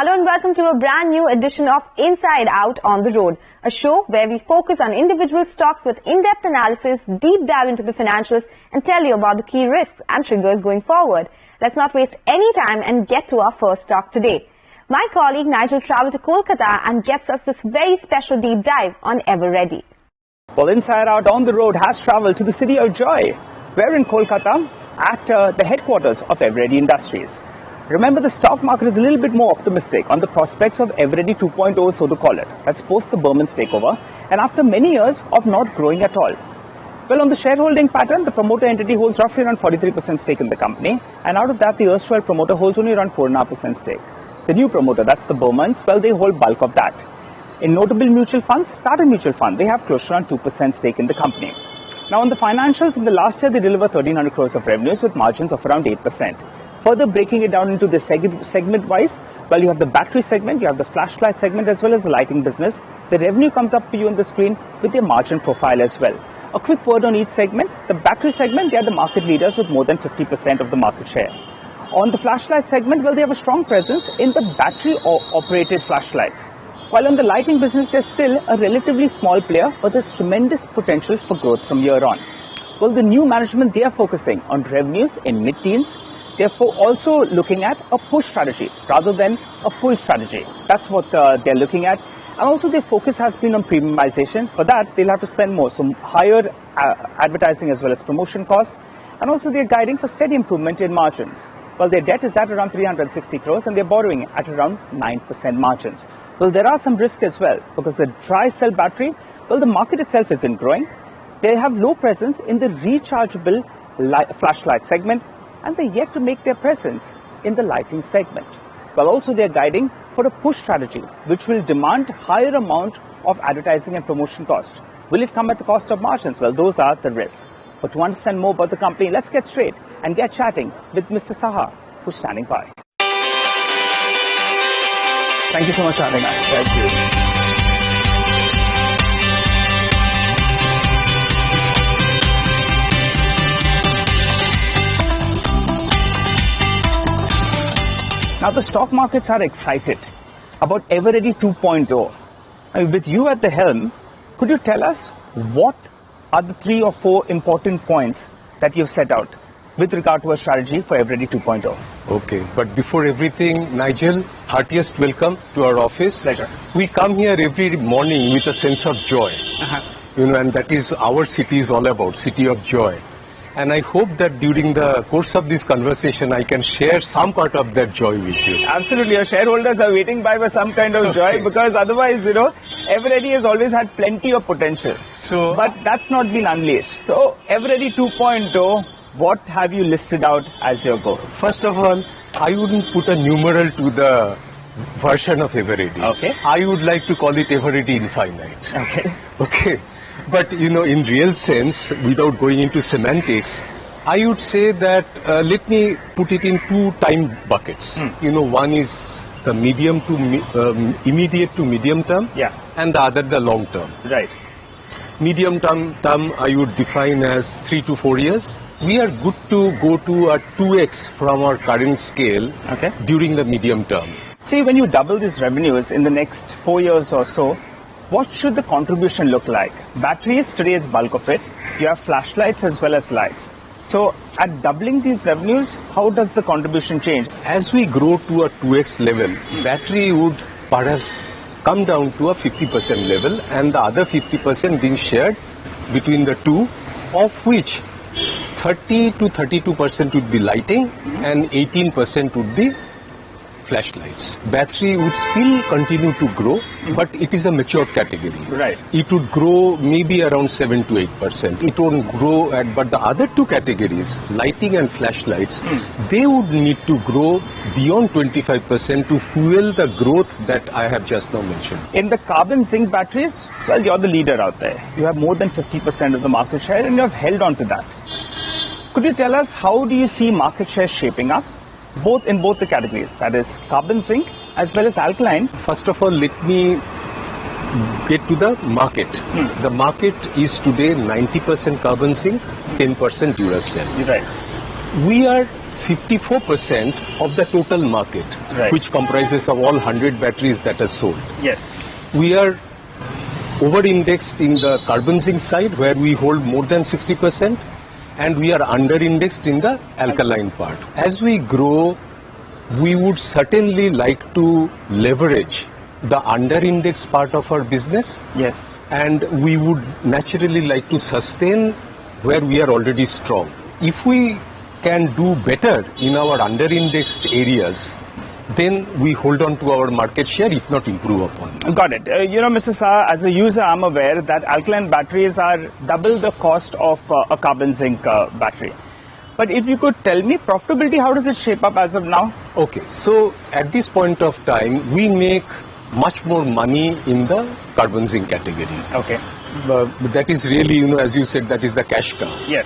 Hello and welcome to a brand new edition of Inside Out on the Road, a show where we focus on individual stocks with in-depth analysis, deep dive into the financials and tell you about the key risks and triggers going forward. Let's not waste any time and get to our first stock today. My colleague Nigel traveled to Kolkata and gets us this very special deep dive on Eveready. Well, Inside Out on the Road has traveled to the city of joy. We're in Kolkata at the headquarters of Eveready Industries. Remember, the stock market is a little bit more optimistic on the prospects of Eveready 2.0, so to call it. That's post the Burman's takeover and after many years of not growing at all. Well, on the shareholding pattern, the promoter entity holds roughly around 43% stake in the company, and out of that, the erstwhile promoter holds only around 4.5% stake. The new promoter, that's the Burmans, well, they hold bulk of that. In notable mutual funds, Tata Mutual Fund, they have close to around 2% stake in the company. Now, on the financials, in the last year, they delivered 1,300 crores of revenues with margins of around 8%. Further breaking it down into the segment-wise, well, you have the battery segment, you have the flashlight segment as well as the lighting business. The revenue comes up for you on the screen with their margin profile as well. A quick word on each segment. The battery segment, they are the market leaders with more than 50% of the market share. On the flashlight segment, well, they have a strong presence in the battery-operated flashlights. While on the lighting business, they're still a relatively small player, but there's tremendous potential for growth from here on. Well, the new management, they are focusing on revenues in mid-teens. Therefore, also looking at a push strategy rather than a pull strategy. That's what they're looking at. And also their focus has been on premiumization. For that, they'll have to spend more, so higher advertising as well as promotion costs. And also they're guiding for steady improvement in margins. Well, their debt is at around 360 crores and they're borrowing at around 9% margins. Well, there are some risks as well because the dry cell battery, well, the market itself isn't growing. They have low presence in the rechargeable flashlight segment, and they're yet to make their presence in the lighting segment. Well, also they're guiding for a push strategy, which will demand higher amount of advertising and promotion cost. Will it come at the cost of margins? Well, those are the risks. But to understand more about the company, let's get straight and get chatting with Mr. Saha, who's standing by. Thank you so much for having us. Thank you. Now, the stock markets are excited about Eveready 2.0. With you at the helm, could you tell us what are the 3 or 4 important points that you've set out with regard to a strategy for Eveready 2.0? Okay, but before everything, Nigel, heartiest welcome to our office. Pleasure. We come here every morning with a sense of joy. And that is our city is all about, city of joy. And I hope that during the course of this conversation, I can share some part of that joy with you. Absolutely. Your shareholders are waiting by for some kind of joy because otherwise, Eveready has always had plenty of potential. But that's not been unleashed. So, Eveready 2.0, what have you listed out as your goal? First of all, I wouldn't put a numeral to the version of Eveready. Okay. I would like to call it Eveready Infinite. Okay. But, in real sense, without going into semantics, I would say that let me put it in 2 time buckets. One is the immediate to medium term, and the other the long term. Right. Medium term I would define as 3 to 4 years. We are good to go to a 2x from our current scale during the medium term. See, when you double these revenues in the next 4 years or so, what should the contribution look like? Batteries, today is bulk of it. You have flashlights as well as lights. So, at doubling these revenues, how does the contribution change? As we grow to a 2x level, battery would perhaps come down to a 50% level and the other 50% being shared between the two, of which 30 to 32% would be lighting and 18% would be flashlights. Battery would still continue to grow, but it is a mature category. Right. It would grow maybe around 7 to 8%. It won't grow but the other 2 categories, lighting and flashlights, they would need to grow beyond 25% to fuel the growth that I have just now mentioned. In the carbon zinc batteries, well, you're the leader out there. You have more than 50% of the market share and you have held on to that. Could you tell us how do you see market share shaping up? In both the categories, that is carbon zinc as well as alkaline. First of all, let me get to the market. The market is today 90% carbon zinc, 10% Duracell. Right. We are 54% of the total market, Right. which comprises of all 100 batteries that are sold. Yes. We are over-indexed in the carbon zinc side, where we hold more than 60%, and we are under-indexed in the alkaline part. As we grow, we would certainly like to leverage the under-indexed part of our business, Yes. and we would naturally like to sustain where we are already strong. If we can do better in our under-indexed areas, then we hold on to our market share, if not improve upon it. Got it. Mr. Saha, as a user, I'm aware that alkaline batteries are double the cost of a carbon zinc battery. But if you could tell me profitability, how does it shape up as of now? Okay, so at this point of time, we make much more money in the carbon zinc category. Okay. That is really, as you said, that is the cash cow. Yes.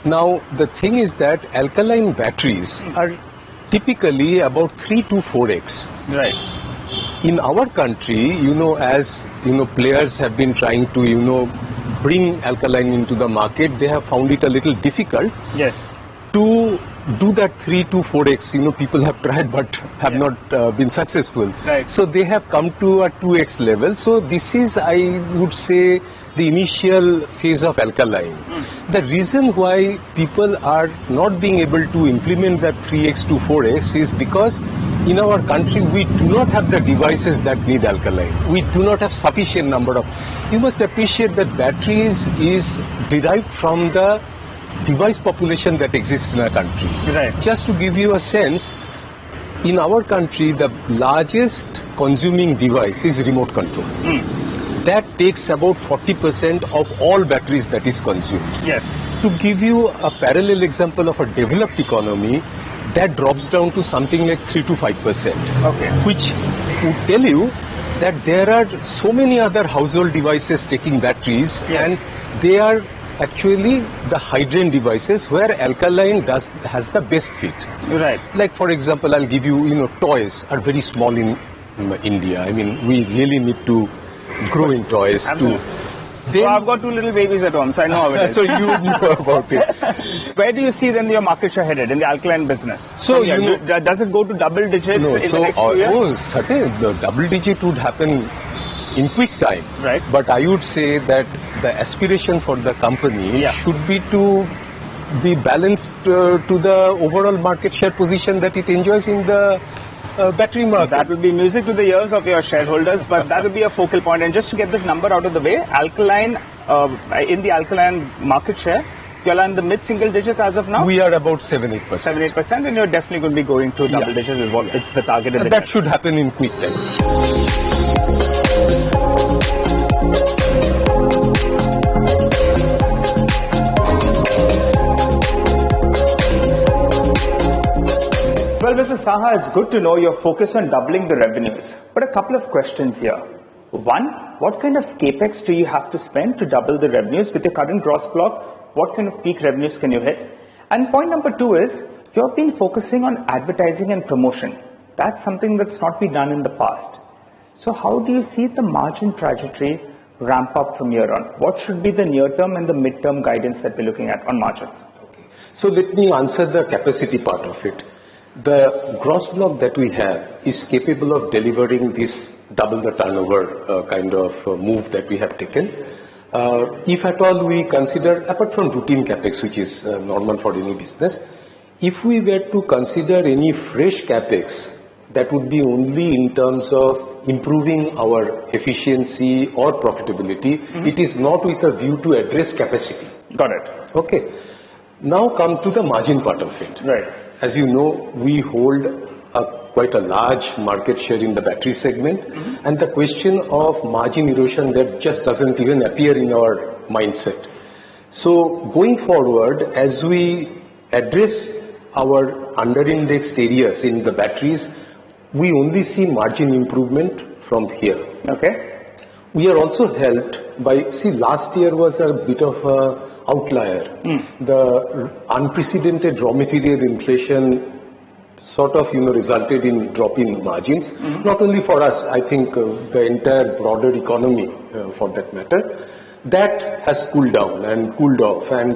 Now, the thing is that alkaline batteries are typically about 3 to 4x. Right. In our country, as players have been trying to, bring alkaline into the market, they have found it a little difficult. Yes. To do that 3 to 4x, people have tried but have not been successful. Right. So they have come to a 2x level. So this is, I would say, the initial phase of alkaline. The reason why people are not being able to implement that 3x to 4x is because in our country we do not have the devices that need alkaline. We do not have sufficient number of. You must appreciate that batteries is derived from the device population that exists in our country. Right. Just to give you a sense, in our country the largest consuming device is remote control. That takes about 40% of all batteries that is consumed. Yes. To give you a parallel example of a developed economy, that drops down to something like 3 to 5%. Okay. Which would tell you that there are so many other household devices taking batteries, Yes. and they are actually the hydrant devices where alkaline has the best fit. Right. Like for example, I'll give you, toys are very small in India. I mean, we really need to grow in toys too. So I've got 2 little babies at home, so I know how it is. So you know about it. Where do you see then your market share headed in the alkaline business? So does it go to double digits in the next few years? Oh, certainly, the double digit would happen in quick time. Right. But I would say that the aspiration for the company should be to be balanced to the overall market share position that it enjoys in the battery market. That will be music to the ears of your shareholders, but that will be a focal point. And just to get this number out of the way, alkaline, in the alkaline market share, you're in the mid-single digits as of now? We are about 7-8%. 7-8%, and you're definitely going to be going to double digits is what it's the target. That should happen in quick time. Well, Mr. Saha, it's good to know you're focused on doubling the revenues. But a couple of questions here. One, what kind of capex do you have to spend to double the revenues with your current gross block? What kind of peak revenues can you hit? And point number 2 is, you've been focusing on advertising and promotion. That's something that's not been done in the past. So how do you see the margin trajectory ramp up from here on? What should be the near-term and the mid-term guidance that we're looking at on margins? Okay. So let me answer the capacity part of it. The gross block that we have is capable of delivering this double the turnover kind of move that we have taken. If at all we consider, apart from routine capex, which is normal for any business, if we were to consider any fresh capex, that would be only in terms of improving our efficiency or profitability. It is not with a view to address capacity. Got it. Okay. Now come to the margin part of it. Right. As you know, we hold quite a large market share in the battery segment, and the question of margin erosion that just doesn't even appear in our mindset. So going forward, as we address our under-indexed areas in the batteries, we only see margin improvement from here. Okay. We are also helped by, last year was a bit of a outlier. The unprecedented raw material inflation sort of resulted in drop in margins. Not only for us, I think the entire broader economy for that matter. That has cooled down and cooled off, and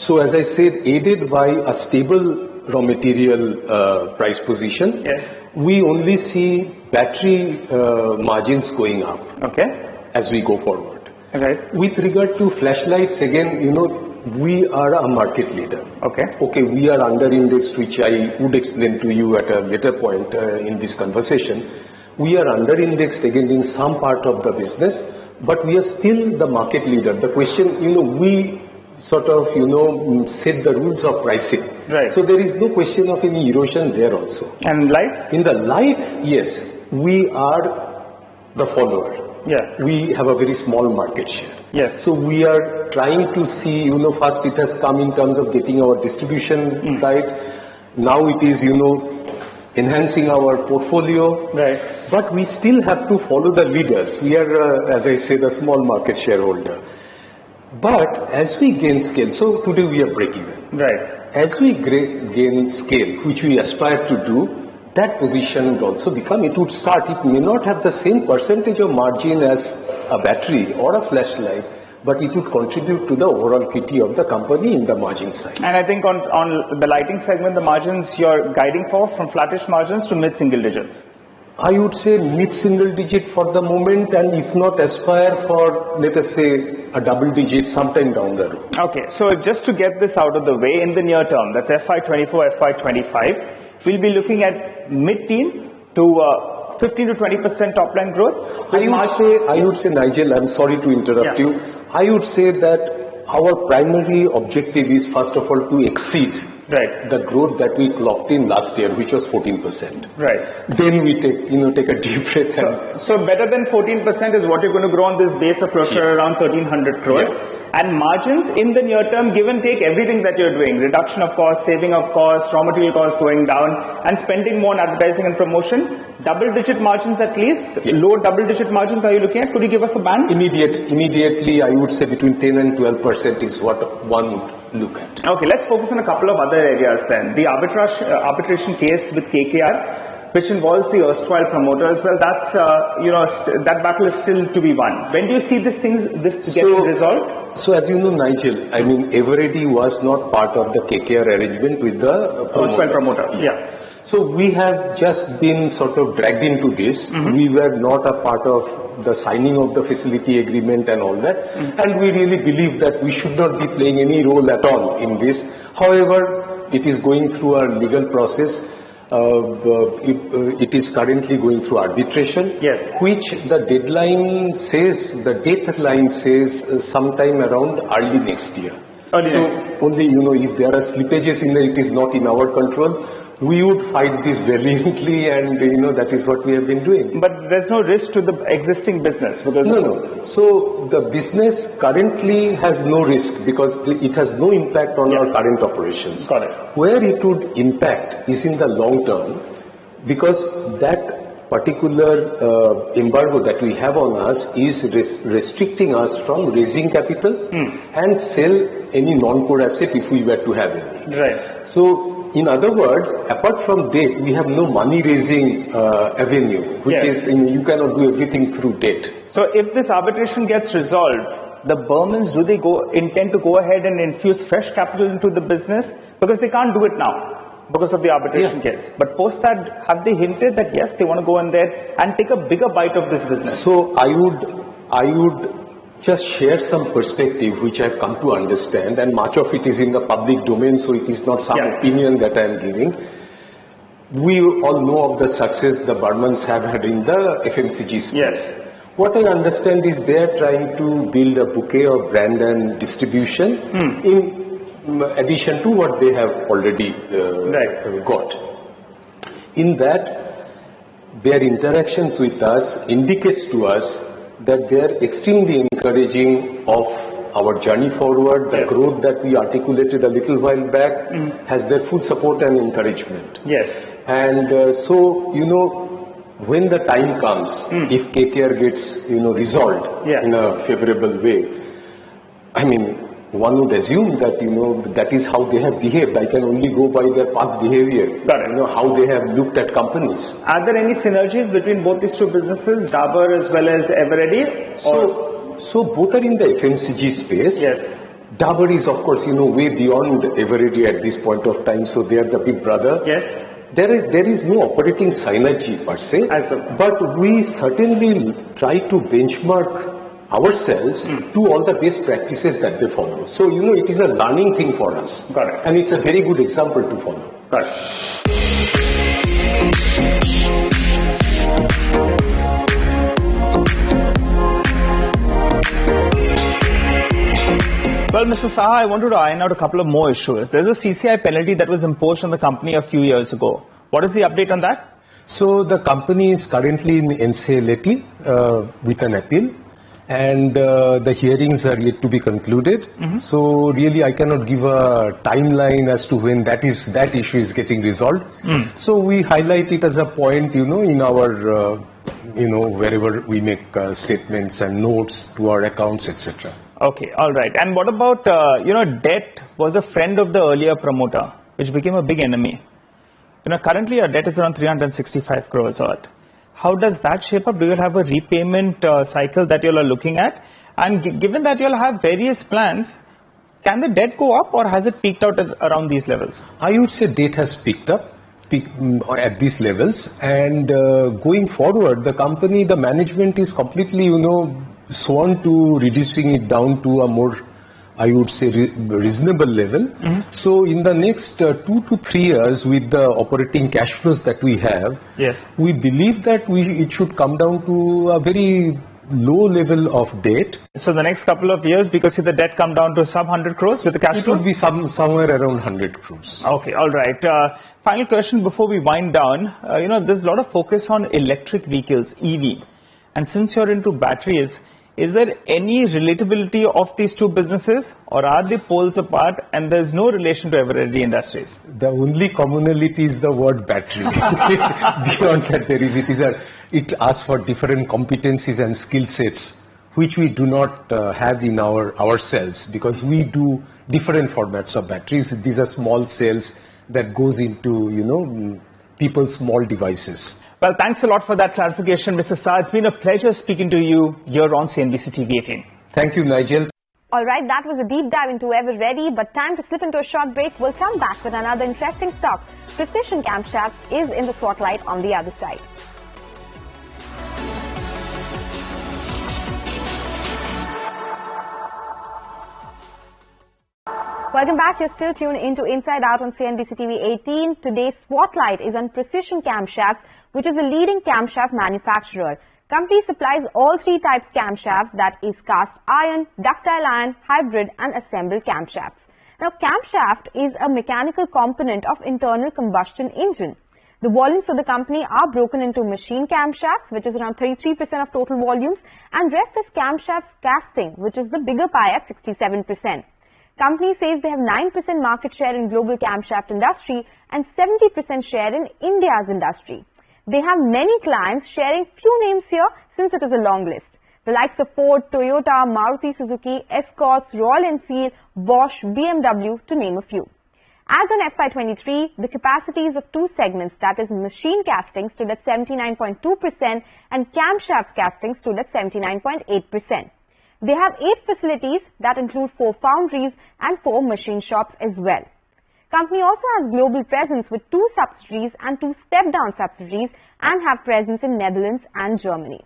So as I said, aided by a stable raw material price position, Yes. we only see battery margins going up Okay. as we go forward. Right. With regard to flashlights, again, we are a market leader. Okay. Okay, we are under indexed, which I would explain to you at a later point in this conversation. We are under indexed again in some part of the business, but we are still the market leader. The question, we sort of, set the rules of pricing. Right. So there is no question of any erosion there also. And lights? In the lights, yes, we are the follower. Yeah. We have a very small market share. Yes. So we are trying to see, first it has come in terms of getting our distribution side. Now it is, enhancing our portfolio. Right. But we still have to follow the leaders. We are, as I said, a small market shareholder. But as we gain scale, so today we are breakeven. Right. As we gain scale, which we aspire to do, that position would also become, it would start, it may not have the same percentage of margin as a battery or a flashlight, but it would contribute to the overall kitty of the company in the margin side. And I think on the lighting segment, the margins you're guiding for from flattish margins to mid-single digits. I would say mid-single digit for the moment, and if not, aspire for, let us say, a double digit sometime down the road. Okay, so just to get this out of the way, in the near term, that's FY24, FY25, we'll be looking at mid-teen to 15 to 20% top line growth. I would say, Nigel, I'm sorry to interrupt you. I would say that our primary objective is, first of all, to exceed the growth that we clocked in last year, which was 14%. Right. Then we take a deep breath. So better than 14% is what you're going to grow on this base of closer around 1,300 crores. Yeah. And margins in the near term, give and take everything that you're doing, reduction of cost, saving of cost, raw material costs going down, and spending more on advertising and promotion, double-digit margins at least, low double-digit margins are you looking at? Could you give us a band? Immediately, I would say between 10 and 12% is what one would look at. Okay, let's focus on a couple of other areas then. The arbitration case with KKR, which involves the erstwhile promoter as well, that's, that battle is still to be won. When do you see this get resolved? So as you know, Nigel, Eveready was not part of the KKR arrangement with the promoter. Yeah. So we have just been sort of dragged into this. We were not a part of the signing of the facility agreement and all that. And we really believe that we should not be playing any role at all in this. However, it is going through a legal process. It is currently going through arbitration, which the deadline says sometime around early next year. Only, if there are slippages in there, it is not in our control. We would fight this valiantly, and that is what we have been doing. But there's no risk to the existing business? Because No. So the business currently has no risk because it has no impact on our current operations. Got it. Where it would impact is in the long term, because that particular embargo that we have on us is restricting us from raising capital and sell any non-core asset if we were to have any. Right. So, in other words, apart from debt, we have no money-raising avenue, which is, you cannot do everything through debt. So, if this arbitration gets resolved, the Burmans, do they intend to go ahead and infuse fresh capital into the business? Because they can't do it now because of the arbitration case. But post that, have they hinted that yes, they want to go in there and take a bigger bite of this business? So, I would just share some perspective which I've come to understand, and much of it is in the public domain, so it is not some opinion that I am giving. We all know of the success the Burmans have had in the FMCG space. Yes. What I understand is they are trying to build a bouquet of brand and distribution in addition to what they have already got. In that, their interactions with us indicates to us that they are extremely encouraging of our journey forward. The growth that we articulated a little while back has their full support and encouragement. Yes. And so, when the time comes, if KKR gets, resolved in a favorable way, one would assume that, that is how they have behaved. I can only go by their past behavior, how they have looked at companies. Are there any synergies between both these two businesses, Dabur as well as Eveready? So both are in the FMCG space. Yes. Dabur is, of course, way beyond Eveready at this point of time, so they are the big brother. Yes. There is no operating synergy per se, but we certainly try to benchmark ourselves to all the best practices that they follow. So, it is a learning thing for us. Got it. And it's a very good example to follow. Got it. Well, Mr. Saha, I wanted to iron out a couple of more issues. There's a CCI penalty that was imposed on the company a few years ago. What is the update on that? So the company is currently in NCLAT with an appeal, and the hearings are yet to be concluded. So really I cannot give a timeline as to when that issue is getting resolved. So we highlight it as a point, in our, wherever we make statements and notes to our accounts, etc. Okay, all right. And what about, debt was a friend of the earlier promoter, which became a big enemy. Currently our debt is around 365 crores odd. How does that shape up? Do you have a repayment cycle that you all are looking at? And given that you all have various plans, can the debt go up or has it peaked out around these levels? I would say debt has peaked up at these levels, and going forward, the management is completely, sworn to reducing it down to a more, I would say, reasonable level. So in the next 2 to 3 years, with the operating cash flows that we have, yes, we believe that it should come down to a very low level of debt. So the next couple of years, because the debt come down to sub 100 crores with the cash flow? It would be somewhere around 100 crores. Okay, all right. Final question before we wind down. There's a lot of focus on electric vehicles, EV. And since you're into batteries, is there any relatability of these two businesses, or are they poles apart and there's no relation to Eveready Industries? The only commonality is the word battery. Beyond that, it asks for different competencies and skill sets, which we do not have in ourselves, because we do different formats of batteries. These are small cells that goes into, people's small devices. Well, thanks a lot for that clarification, Mr. Saha. It's been a pleasure speaking to you here on CNBC-TV18. Thank you, Nigel. All right, that was a deep dive into Eveready, but time to slip into a short break. We'll come back with another interesting stock. Precision Camshafts is in the spotlight on the other side. Welcome back. You're still tuned into Inside Out on CNBC-TV18. Today's Swotlight is on Precision Camshafts, which is a leading camshaft manufacturer. Company supplies all three types camshafts, that is cast iron, ductile iron, hybrid and assembled camshafts. Now, camshaft is a mechanical component of internal combustion engine. The volumes for the company are broken into machine camshafts, which is around 33% of total volumes, and rest is camshafts casting, which is the bigger pie at 67%. Company says they have 9% market share in global camshaft industry and 70% share in India's industry. They have many clients, sharing few names here since it is a long list. The likes of Ford, Toyota, Maruti Suzuki, Escorts, Royal Enfield, Bosch, BMW, to name a few. As on FY23, the capacities of two segments, that is machine casting, stood at 79.2% and camshaft casting stood at 79.8%. They have 8 facilities that include 4 foundries and 4 machine shops as well. Company also has global presence with 2 subsidiaries and 2 step-down subsidiaries and have presence in Netherlands and Germany.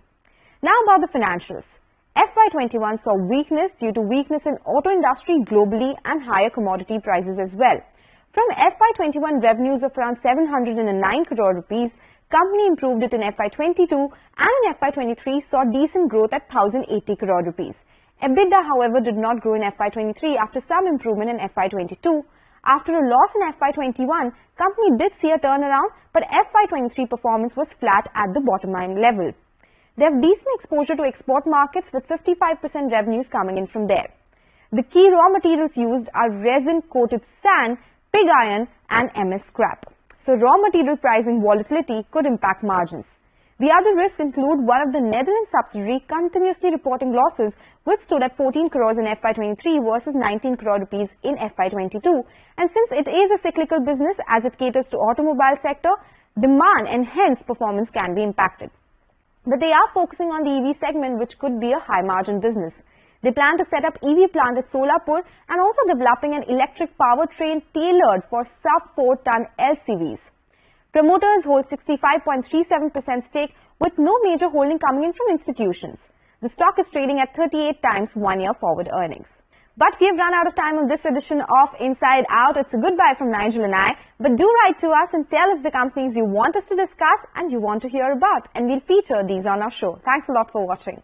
Now about the financials. FY21 saw weakness due to weakness in auto industry globally and higher commodity prices as well. From FY21 revenues of around 709 crore rupees, company improved it in FY22 and in FY23 saw decent growth at 1080 crore rupees. EBITDA, however, did not grow in FY23 after some improvement in FY22. After a loss in FY21, company did see a turnaround, but FY23 performance was flat at the bottom line level. They have decent exposure to export markets with 55% revenues coming in from there. The key raw materials used are resin-coated sand, pig iron and MS scrap. So raw material pricing volatility could impact margins. The other risks include one of the Netherlands subsidiary continuously reporting losses, which stood at 14 crores in FY23 versus 19 crore rupees in FY22. And since it is a cyclical business as it caters to automobile sector, demand and hence performance can be impacted. But they are focusing on the EV segment, which could be a high margin business. They plan to set up EV plant at Solapur and also developing an electric powertrain tailored for sub-4-ton LCVs. Promoters hold 65.37% stake with no major holding coming in from institutions. The stock is trading at 38 times one-year forward earnings. But we have run out of time on this edition of Inside Out. It's a goodbye from Nigel and I. But do write to us and tell us the companies you want us to discuss and you want to hear about. And we'll feature these on our show. Thanks a lot for watching.